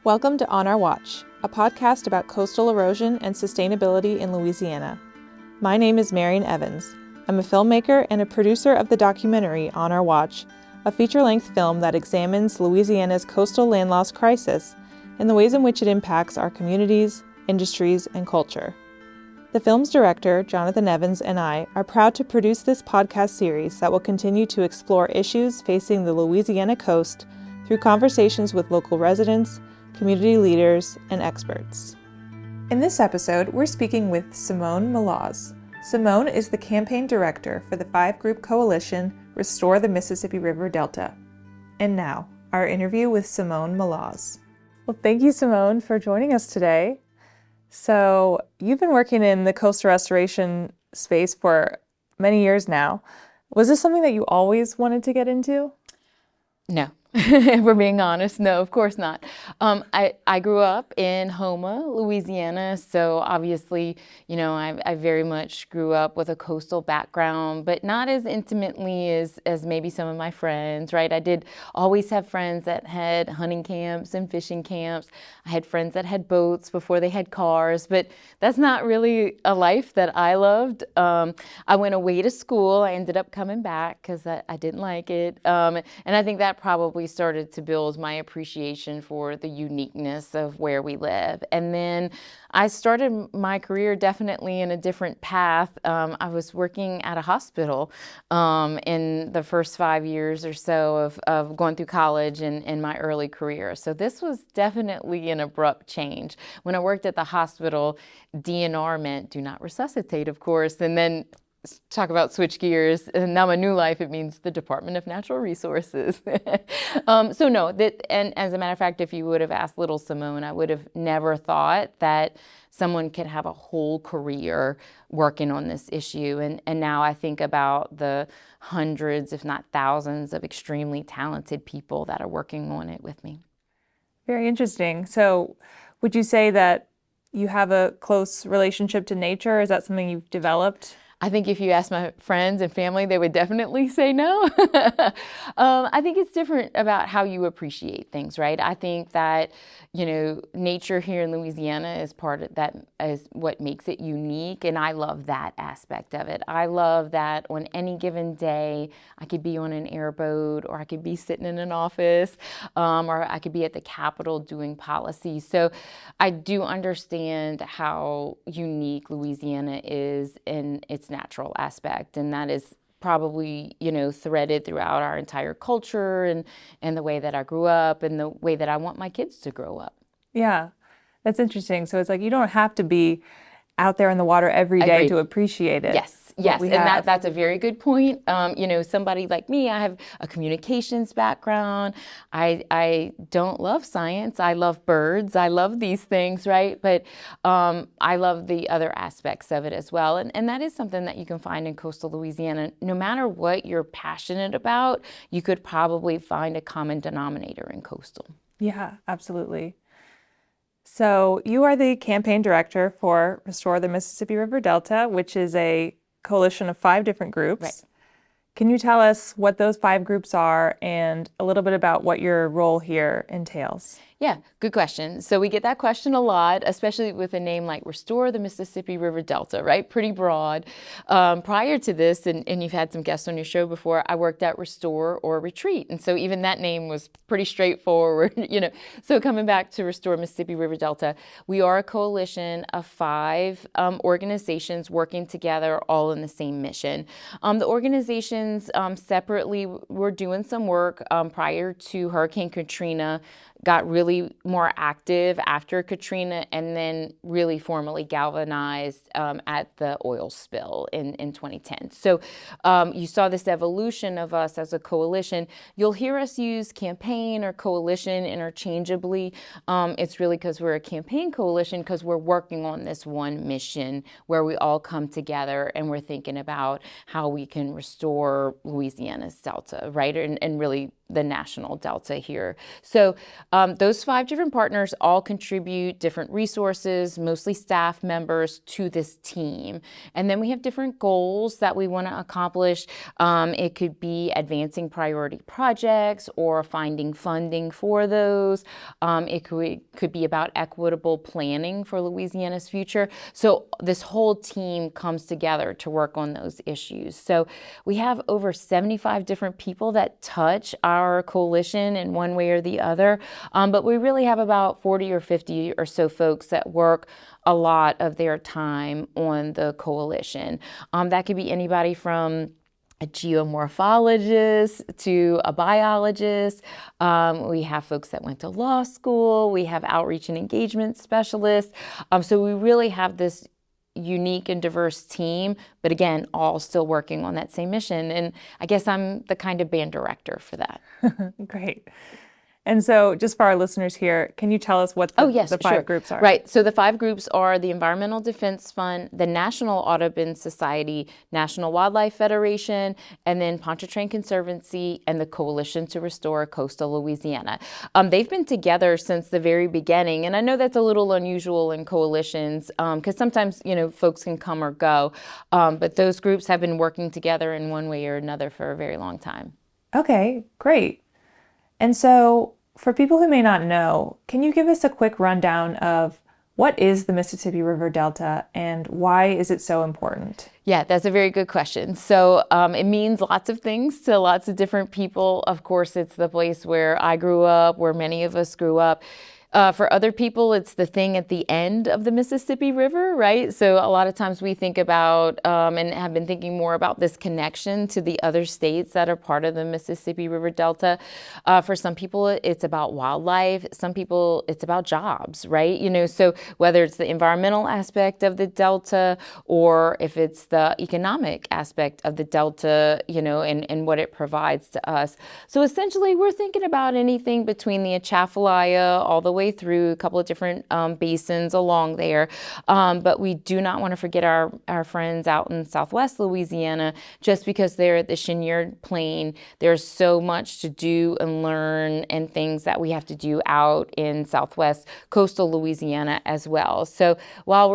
Welcome to On Our Watch, a podcast about coastal erosion and sustainability in Louisiana. My name is Marian Evans. I'm a filmmaker and a producer of the documentary On Our Watch, a feature-length film that examines Louisiana's coastal land loss crisis and the ways in which it impacts our communities, industries, and culture. The film's director, Jonathan Evans, and I are proud to produce this podcast series that will continue to explore issues facing the Louisiana coast through conversations with local residents, community leaders, and experts. In this episode, we're speaking with Simone Maloz. Simone is the campaign director for the 5-group coalition Restore the Mississippi River Delta. And now, our interview with Simone Maloz. Well, thank you, Simone, for joining us today. So, you've been working in the coastal restoration space for many years now. Was this something that you always wanted to get into? No. If we're being honest, no, of course not. I grew up in Houma, Louisiana, so obviously, I very much grew up with a coastal background, but not as intimately as maybe some of my friends, right? I did always have friends that had hunting camps and fishing camps. I had friends that had boats before they had cars, but that's not really a life that I loved. I went away to school. I ended up coming back because I didn't like it. And I think that probably started to build my appreciation for the uniqueness of where we live. And then I started my career definitely in a different path. I was working at a hospital in the first 5 years or so of going through college and in my early career. So this was definitely an abrupt change. When I worked at the hospital, DNR meant do not resuscitate, of course, and then talk about switch gears. And now my new life, it means the Department of Natural Resources. So no, and as a matter of fact, if you would have asked little Simone, I would have never thought that someone could have a whole career working on this issue. And now I think about the hundreds, if not thousands, of extremely talented people that are working on it with me. Very interesting. So would you say that you have a close relationship to nature? Is that something you've developed? I think if you ask my friends and family, they would definitely say no. I think it's different about how you appreciate things, right? I think that, nature here in Louisiana is part of that, is what makes it unique. And I love that aspect of it. I love that on any given day, I could be on an airboat, or I could be sitting in an office, or I could be at the Capitol doing policy. So I do understand how unique Louisiana is in its natural aspect, and that is probably threaded throughout our entire culture and the way that I grew up and the way that I want my kids to grow up. Yeah, that's interesting. So it's like you don't have to be out there in the water every day to appreciate it. Yes, and that's a very good point. Somebody like me, I have a communications background. I don't love science. I love birds. I love these things, right? But I love the other aspects of it as well. And that is something that you can find in coastal Louisiana. No matter what you're passionate about, you could probably find a common denominator in coastal. Yeah, absolutely. So you are the campaign director for Restore the Mississippi River Delta, which is a coalition of 5 different groups. Right. Can you tell us what those 5 groups are and a little bit about what your role here entails? Yeah, good question. So we get that question a lot, especially with a name like Restore the Mississippi River Delta, right? Pretty broad. Prior to this, and you've had some guests on your show before, I worked at Restore or Retreat. And so even that name was pretty straightforward, So coming back to Restore Mississippi River Delta, we are a coalition of 5 organizations working together all in the same mission. The organizations separately were doing some work prior to Hurricane Katrina, got really more active after Katrina, and then really formally galvanized at the oil spill in 2010. So you saw this evolution of us as a coalition. You'll hear us use campaign or coalition interchangeably. It's really because we're a campaign coalition because we're working on this one mission where we all come together and we're thinking about how we can restore Louisiana's Delta, right? And really the national delta here. So those 5 different partners all contribute different resources, mostly staff members, to this team. And then we have different goals that we want to accomplish. It could be advancing priority projects or finding funding for those. It could be about equitable planning for Louisiana's future. So this whole team comes together to work on those issues. So we have over 75 different people that touch our coalition in one way or the other, but we really have about 40 or 50 or so folks that work a lot of their time on the coalition. That could be anybody from a geomorphologist to a biologist. We have folks that went to law school. We have outreach and engagement specialists. So we really have this unique and diverse team, but again, all still working on that same mission. And I guess I'm the kind of band director for that. Great. And so just for our listeners here, can you tell us what the 5 groups are? Right. So the 5 groups are the Environmental Defense Fund, the National Audubon Society, National Wildlife Federation, and then Pontchartrain Conservancy and the Coalition to Restore Coastal Louisiana. They've been together since the very beginning. And I know that's a little unusual in coalitions because sometimes, folks can come or go. But those groups have been working together in one way or another for a very long time. Okay, great. And so for people who may not know, can you give us a quick rundown of what is the Mississippi River Delta and why is it so important? Yeah, that's a very good question. So it means lots of things to lots of different people. Of course, it's the place where I grew up, where many of us grew up. For other people, it's the thing at the end of the Mississippi River, right? So a lot of times we think about and have been thinking more about this connection to the other states that are part of the Mississippi River Delta. For some people, it's about wildlife. Some people, it's about jobs, right? So whether it's the environmental aspect of the Delta or if it's the economic aspect of the Delta, and what it provides to us. So essentially, we're thinking about anything between the Atchafalaya all the way through a couple of different basins along there. But we do not want to forget our friends out in Southwest Louisiana, just because they're at the Chenier Plain. There's so much to do and learn and things that we have to do out in Southwest coastal Louisiana as well. So while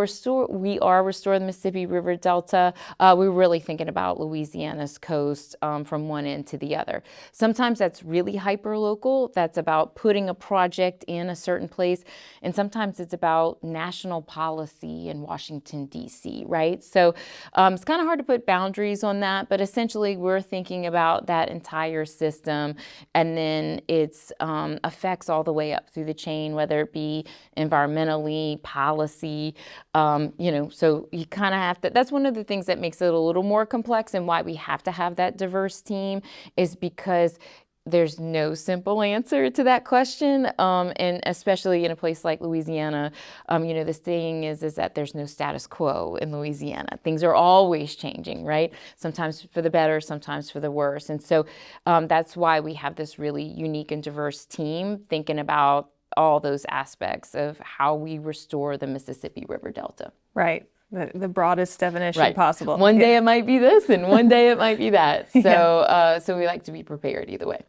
we are restoring the Mississippi River Delta, we're really thinking about Louisiana's coast from one end to the other. Sometimes that's really hyper-local. That's about putting a project in a certain place. And sometimes it's about national policy in Washington, D.C., right? So it's kind of hard to put boundaries on that, but essentially we're thinking about that entire system and then its effects all the way up through the chain, whether it be environmentally, policy, so you kind of have to, that's one of the things that makes it a little more complex and why we have to have that diverse team is because there's no simple answer to that question, and especially in a place like Louisiana, the saying is that there's no status quo in Louisiana. Things are always changing, right? Sometimes for the better, sometimes for the worse. And so that's why we have this really unique and diverse team thinking about all those aspects of how we restore the Mississippi River Delta. Right. The broadest definition possible. One day it might be this and one day it might be that. So so we like to be prepared either way.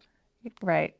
Right.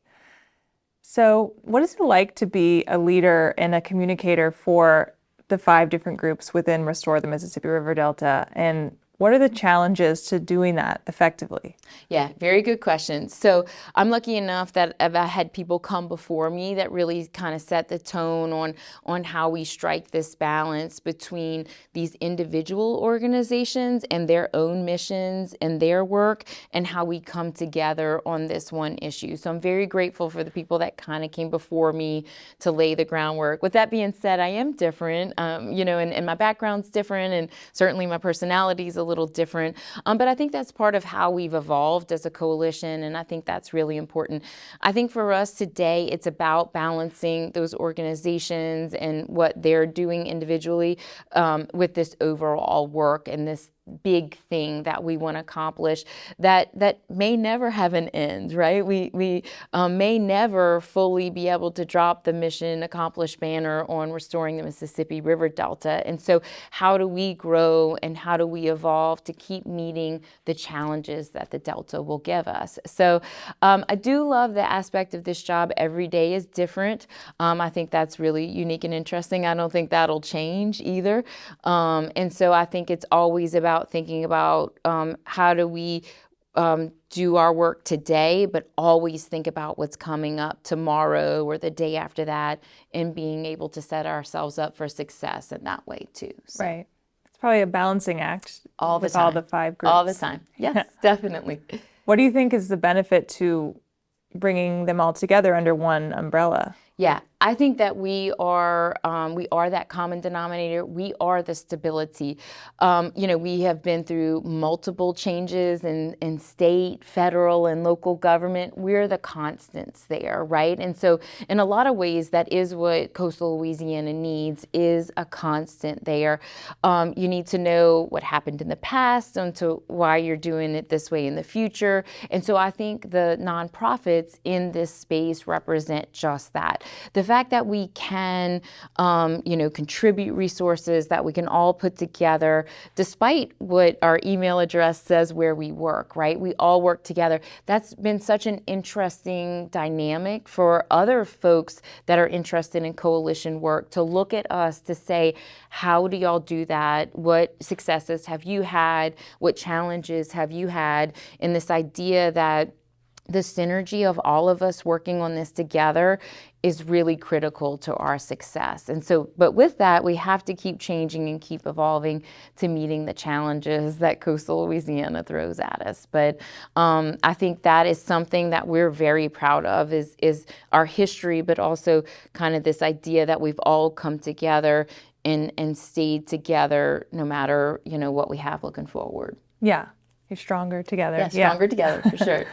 So what is it like to be a leader and a communicator for the 5 different groups within Restore the Mississippi River Delta? And what are the challenges to doing that effectively? Yeah, very good question. So I'm lucky enough that I've had people come before me that really kind of set the tone on how we strike this balance between these individual organizations and their own missions and their work and how we come together on this one issue. So I'm very grateful for the people that kind of came before me to lay the groundwork. With that being said, I am different, and my background's different and certainly my personality is a little different. But I think that's part of how we've evolved as a coalition, and I think that's really important. I think for us today, it's about balancing those organizations and what they're doing individually with this overall work and this big thing that we want to accomplish that may never have an end, right? We may never fully be able to drop the mission accomplished banner on restoring the Mississippi River Delta. And so how do we grow and how do we evolve to keep meeting the challenges that the Delta will give us? So I do love the aspect of this job. Every day is different. I think that's really unique and interesting. I don't think that'll change either. And so I think it's always about thinking about how do we do our work today, but always think about what's coming up tomorrow or the day after that, and being able to set ourselves up for success in that way too. So. Right. It's probably a balancing act All the with time. all the 5 groups. All the time. Yes, definitely. What do you think is the benefit to bringing them all together under one umbrella? Yeah, I think that we are that common denominator. We are the stability. We have been through multiple changes in state, federal, and local government. We're the constants there, right? And so in a lot of ways, that is what coastal Louisiana needs, is a constant there. You need to know what happened in the past and to why you're doing it this way in the future. And so I think the nonprofits in this space represent just that. The fact that we can, contribute resources that we can all put together, despite what our email address says where we work, right? We all work together. That's been such an interesting dynamic for other folks that are interested in coalition work to look at us to say, how do y'all do that? What successes have you had? What challenges have you had? And this idea that the synergy of all of us working on this together is really critical to our success. And so, but with that, we have to keep changing and keep evolving to meeting the challenges that coastal Louisiana throws at us. But I think that is something that we're very proud of, is our history, but also kind of this idea that we've all come together and stayed together no matter, what we have looking forward. Yeah, you're stronger together. Yeah, stronger together, for sure.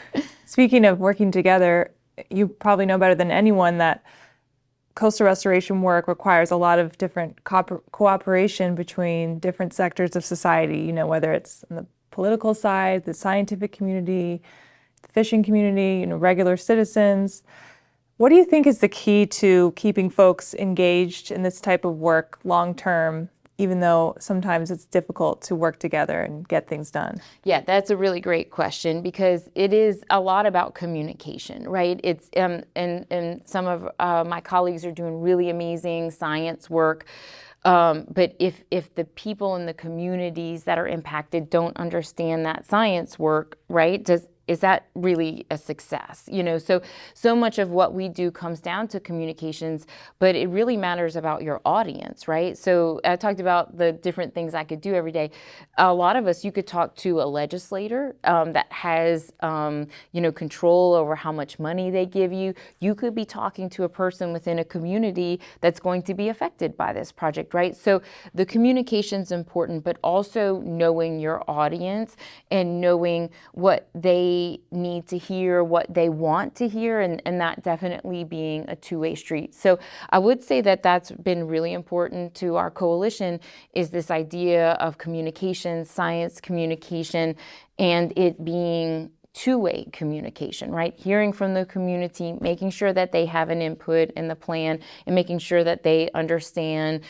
Speaking of working together, you probably know better than anyone that coastal restoration work requires a lot of different cooperation between different sectors of society, whether it's on the political side, the scientific community, the fishing community, regular citizens. What do you think is the key to keeping folks engaged in this type of work long term, even though sometimes it's difficult to work together and get things done? Yeah, that's a really great question, because it is a lot about communication, right? It's and some of my colleagues are doing really amazing science work. But if the people in the communities that are impacted don't understand that science work, right, is that really a success? So much of what we do comes down to communications, but it really matters about your audience, right? So I talked about the different things I could do every day. A lot of us, you could talk to a legislator that has, control over how much money they give you. You could be talking to a person within a community that's going to be affected by this project, right? So the communication's important, but also knowing your audience and knowing what they need to hear, what they want to hear, and that definitely being a two-way street. So I would say that that's been really important to our coalition, is this idea of communication, science communication, and it being two-way communication, right? Hearing from the community, making sure that they have an input in the plan, and making sure that they understand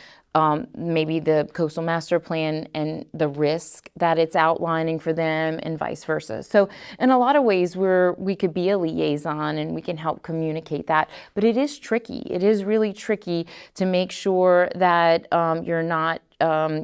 maybe the coastal master plan and the risk that it's outlining for them, and vice versa. So in a lot of ways, we could be a liaison and we can help communicate that. But it is tricky. It is really tricky to make sure that you're not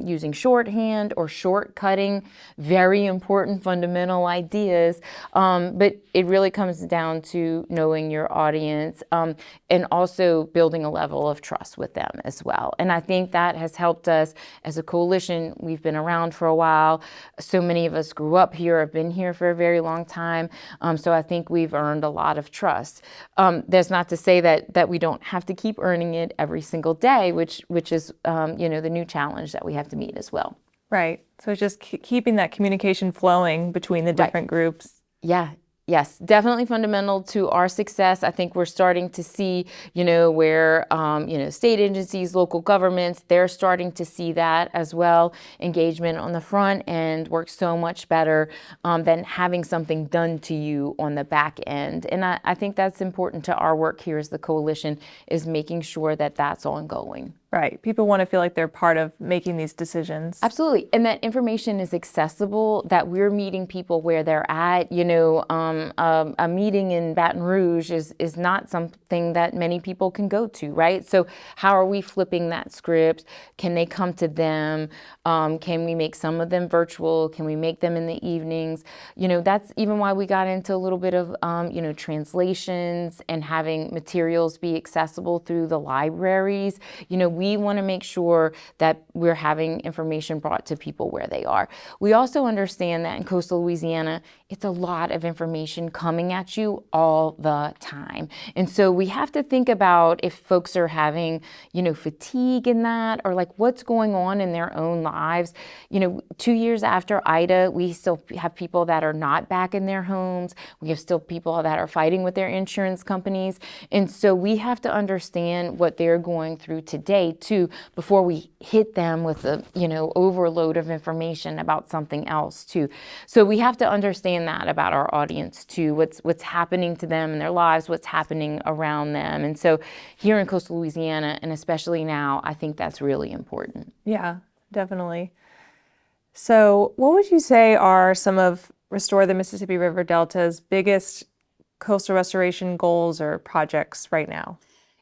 using shorthand or shortcutting very important fundamental ideas. But it really comes down to knowing your audience and also building a level of trust with them as well. And I think that has helped us as a coalition. We've been around for a while. So many of us grew up here, have been here for a very long time. So I think we've earned a lot of trust. That's not to say that we don't have to keep earning it every single day, which is the new challenge that we have to meet as well. Right. So it's just keeping that communication flowing between the different groups. Yeah. Yes, definitely fundamental to our success. I think we're starting to see, where, state agencies, local governments, they're starting to see that as well. Engagement on the front end works so much better than having something done to you on the back end. And I think that's important to our work here as the coalition, is making sure that that's ongoing. Right. People want to feel like they're part of making these decisions. Absolutely. And that information is accessible, that we're meeting people where they're at. A meeting in Baton Rouge is not something that many people can go to, right? So how are we flipping that script? Can they come to them? Can we make some of them virtual? Can we make them in the evenings? That's even why we got into a little bit of, translations and having materials be accessible through the libraries. We want to make sure that we're having information brought to people where they are. We also understand that in coastal Louisiana, it's a lot of information coming at you all the time. And so we have to think about if folks are having, fatigue in that, or like what's going on in their own lives. 2 years after Ida, we still have people that are not back in their homes. We have still people that are fighting with their insurance companies. And so we have to understand what they're going through today too, before we hit them with a, overload of information about something else too. So we have to understand that about our audience too, what's happening to them in their lives, what's happening around them. And so here in coastal Louisiana, and especially now, I think that's really important. Yeah, definitely. So what would you say are some of Restore the Mississippi River Delta's biggest coastal restoration goals or projects right now?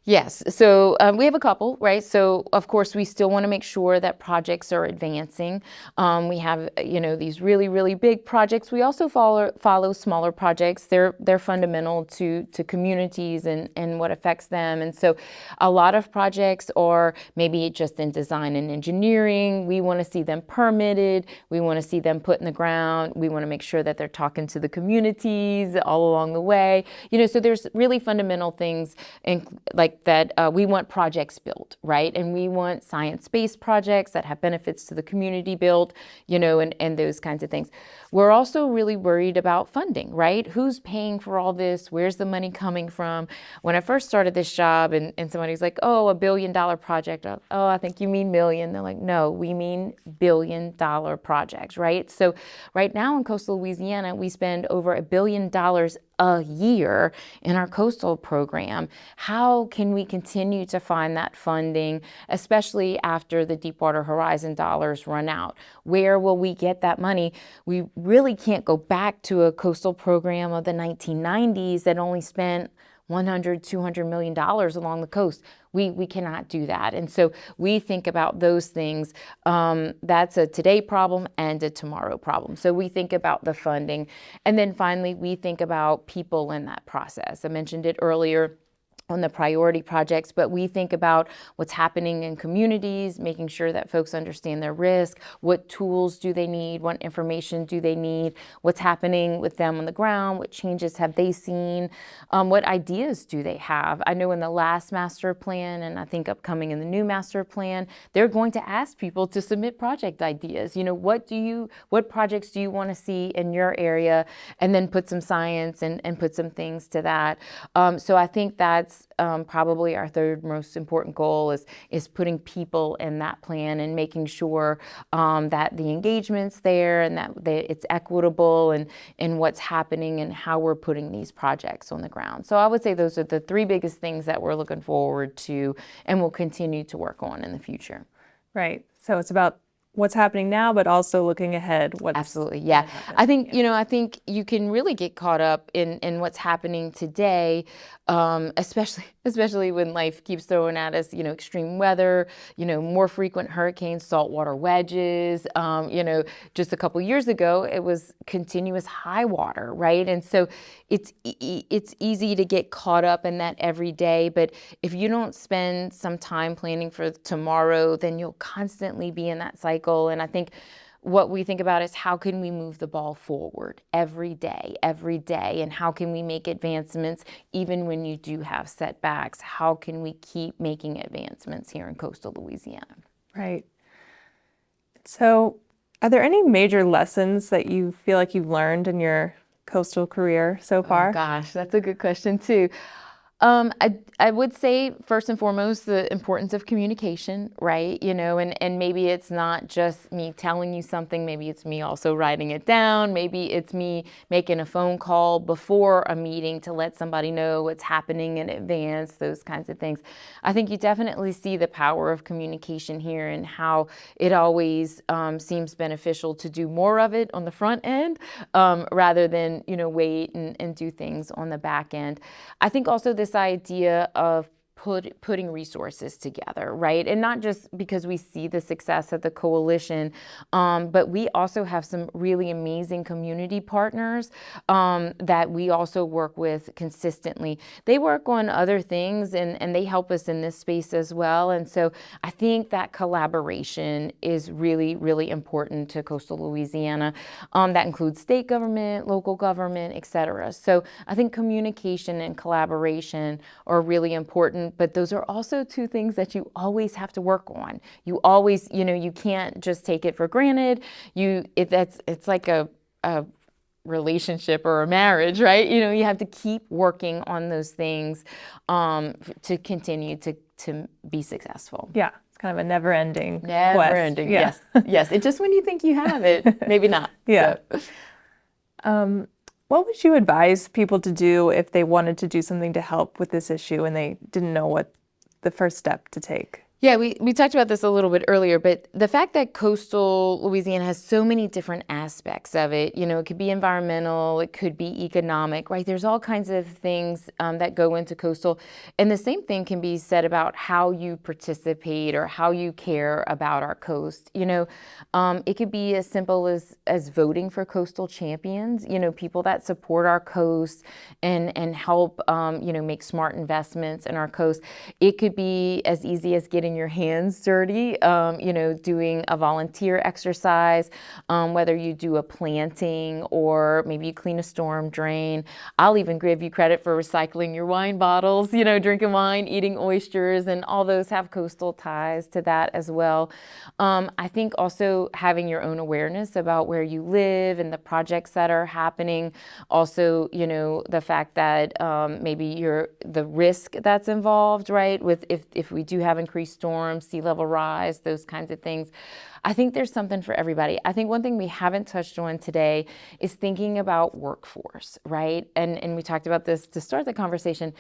Yes, so we have a couple, right? So of course we still want to make sure that projects are advancing. We have, these really, really big projects. We also follow smaller projects. They're fundamental to communities and what affects them. And so a lot of projects are maybe just in design and engineering. We want to see them permitted. We want to see them put in the ground. We want to make sure that they're talking to the communities all along the way. So there's really fundamental things like that we want projects built, right? And we want science-based projects that have benefits to the community built, and those kinds of things. We're also really worried about funding, right? Who's paying for all this? Where's the money coming from? When I first started this job and somebody's like, oh, $1 billion project. Oh, I think you mean million. They're like, no, we mean $1 billion projects, right? So right now in coastal Louisiana, we spend over $1 billion a year in our coastal program. How can we continue to find that funding, especially after the Deepwater Horizon dollars run out? Where will we get that money? We really can't go back to a coastal program of the 1990s that only spent $100, $200 million along the coast. We cannot do that. And so we think about those things. That's a today problem and a tomorrow problem. So we think about the funding. And then finally, we think about people in that process. I mentioned it earlier on the priority projects, but we think about what's happening in communities, making sure that folks understand their risk, what tools do they need, what information do they need, what's happening with them on the ground, what changes have they seen, what ideas do they have. I know in the last master plan, and I think upcoming in the new master plan, they're going to ask people to submit project ideas. What projects do you want to see in your area, and then put some science and put some things to that. So I think that's probably our third most important goal is putting people in that plan and making sure that the engagement's there and that it's equitable and what's happening and how we're putting these projects on the ground. So I would say those are the three biggest things that we're looking forward to and will continue to work on in the future. Right. So it's about what's happening now, but also looking ahead. Absolutely, yeah. I think I think you can really get caught up in what's happening today, especially when life keeps throwing at us, extreme weather, more frequent hurricanes, saltwater wedges. Just a couple years ago, it was continuous high water, right? And so it's easy to get caught up in that every day. But if you don't spend some time planning for tomorrow, then you'll constantly be in that cycle. And I think what we think about is how can we move the ball forward every day, and how can we make advancements even when you do have setbacks? How can we keep making advancements here in coastal Louisiana? Right. So are there any major lessons that you feel like you've learned in your coastal career so far? Oh gosh, that's a good question too. I would say first and foremost the importance of communication, right? And maybe it's not just me telling you something, maybe it's me also writing it down, maybe it's me making a phone call before a meeting to let somebody know what's happening in advance, those kinds of things. I think you definitely see the power of communication here and how it always seems beneficial to do more of it on the front end rather than, wait and do things on the back end. I think also this idea of putting resources together, right? And not just because we see the success of the coalition, but we also have some really amazing community partners that we also work with consistently. They work on other things and they help us in this space as well. And so I think that collaboration is really, really important to coastal Louisiana. That includes state government, local government, et cetera. So I think communication and collaboration are really important. But those are also two things that you always have to work on. You always, you can't just take it for granted. It's like a relationship or a marriage, right? You have to keep working on those things to continue to be successful. Yeah, it's kind of a never-ending quest. Never-ending, Yeah. Yes. It's just when you think you have it, maybe not. Yeah. So. What would you advise people to do if they wanted to do something to help with this issue and they didn't know what the first step to take? Yeah, we talked about this a little bit earlier, but the fact that coastal Louisiana has so many different aspects of it, it could be environmental, it could be economic, right? There's all kinds of things that go into coastal. And the same thing can be said about how you participate or how you care about our coast. It could be as simple as voting for coastal champions, people that support our coast and help, make smart investments in our coast. It could be as easy as getting your hands dirty, doing a volunteer exercise, whether you do a planting or maybe you clean a storm drain. I'll even give you credit for recycling your wine bottles, drinking wine, eating oysters, and all those have coastal ties to that as well. I think also having your own awareness about where you live and the projects that are happening. Also, the fact that maybe the risk that's involved, right, with if we do have increased storms, sea level rise, those kinds of things. I think there's something for everybody. I think one thing we haven't touched on today is thinking about workforce, right? And we talked about this to start the conversation.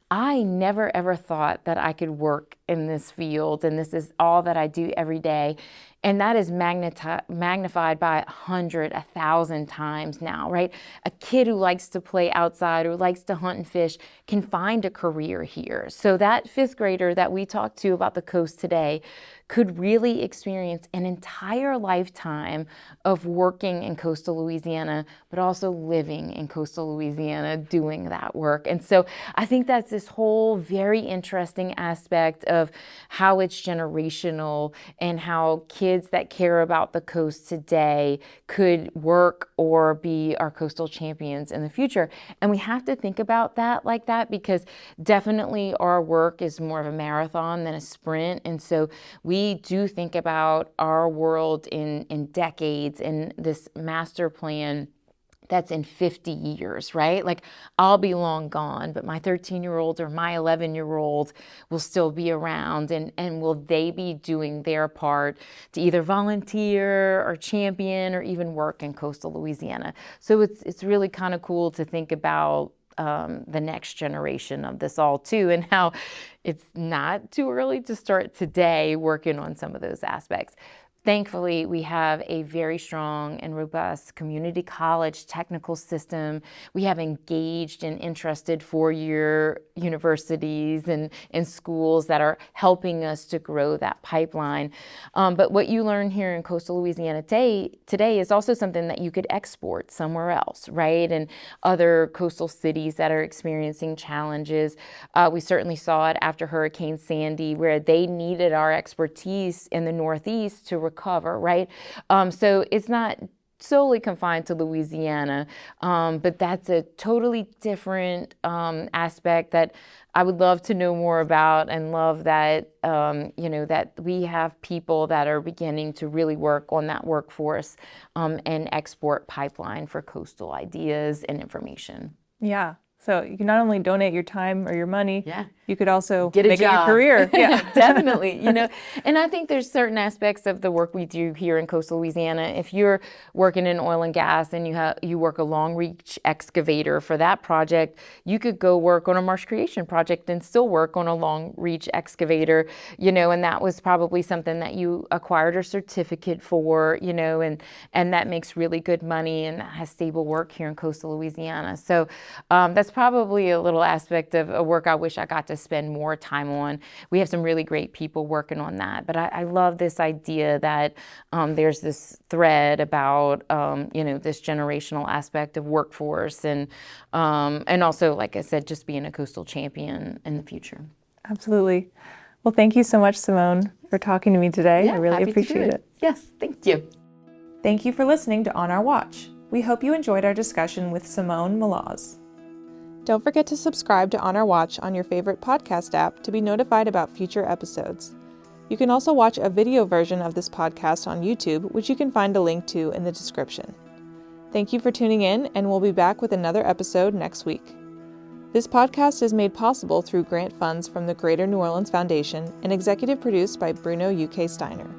I never ever thought that I could work in this field and this is all that I do every day. And that is magnified by 100, 1,000 times now, right? A kid who likes to play outside or likes to hunt and fish can find a career here. So that fifth grader that we talked to about the coast today could really experience an entire lifetime of working in coastal Louisiana, but also living in coastal Louisiana doing that work. And so I think that's this whole very interesting aspect of how it's generational and how kids that care about the coast today could work or be our coastal champions in the future. And we have to think about that like that because definitely our work is more of a marathon than a sprint. And so we do think about our world in decades in this master plan that's in 50 years, right? Like I'll be long gone, but my 13-year-old or my 11-year-old will still be around and will they be doing their part to either volunteer or champion or even work in coastal Louisiana. So it's really kind of cool to think about the next generation of this all too, and how it's not too early to start today working on some of those aspects. Thankfully, we have a very strong and robust community college technical system. We have engaged and interested four-year universities and schools that are helping us to grow that pipeline. But what you learn here in coastal Louisiana today is also something that you could export somewhere else, right? And other coastal cities that are experiencing challenges. We certainly saw it after Hurricane Sandy, where they needed our expertise in the Northeast to recover, right? So it's not solely confined to Louisiana, but that's a totally different aspect that I would love to know more about, and love that, that we have people that are beginning to really work on that workforce and export pipeline for coastal ideas and information. Yeah. So you can not only donate your time or your money, you could also get a make job. it your career. Yeah, definitely. And I think there's certain aspects of the work we do here in coastal Louisiana. If you're working in oil and gas and you work a long reach excavator for that project, you could go work on a marsh creation project and still work on a long reach excavator, and that was probably something that you acquired a certificate for, and that makes really good money and has stable work here in coastal Louisiana. So that's probably a little aspect of a work I wish I got to spend more time on. We have some really great people working on that, but I love this idea that there's this thread about this generational aspect of workforce and also, like I said, just being a coastal champion in the future. Absolutely. Well, thank you so much, Simone, for talking to me today. Yeah, I really happy appreciate to do it. Yes, thank you. Thank you for listening to On Our Watch. We hope you enjoyed our discussion with Simone Maloz. Don't forget to subscribe to On Our Watch on your favorite podcast app to be notified about future episodes. You can also watch a video version of this podcast on YouTube, which you can find a link to in the description. Thank you for tuning in, and we'll be back with another episode next week. This podcast is made possible through grant funds from the Greater New Orleans Foundation and executive produced by Bruno UK Steiner.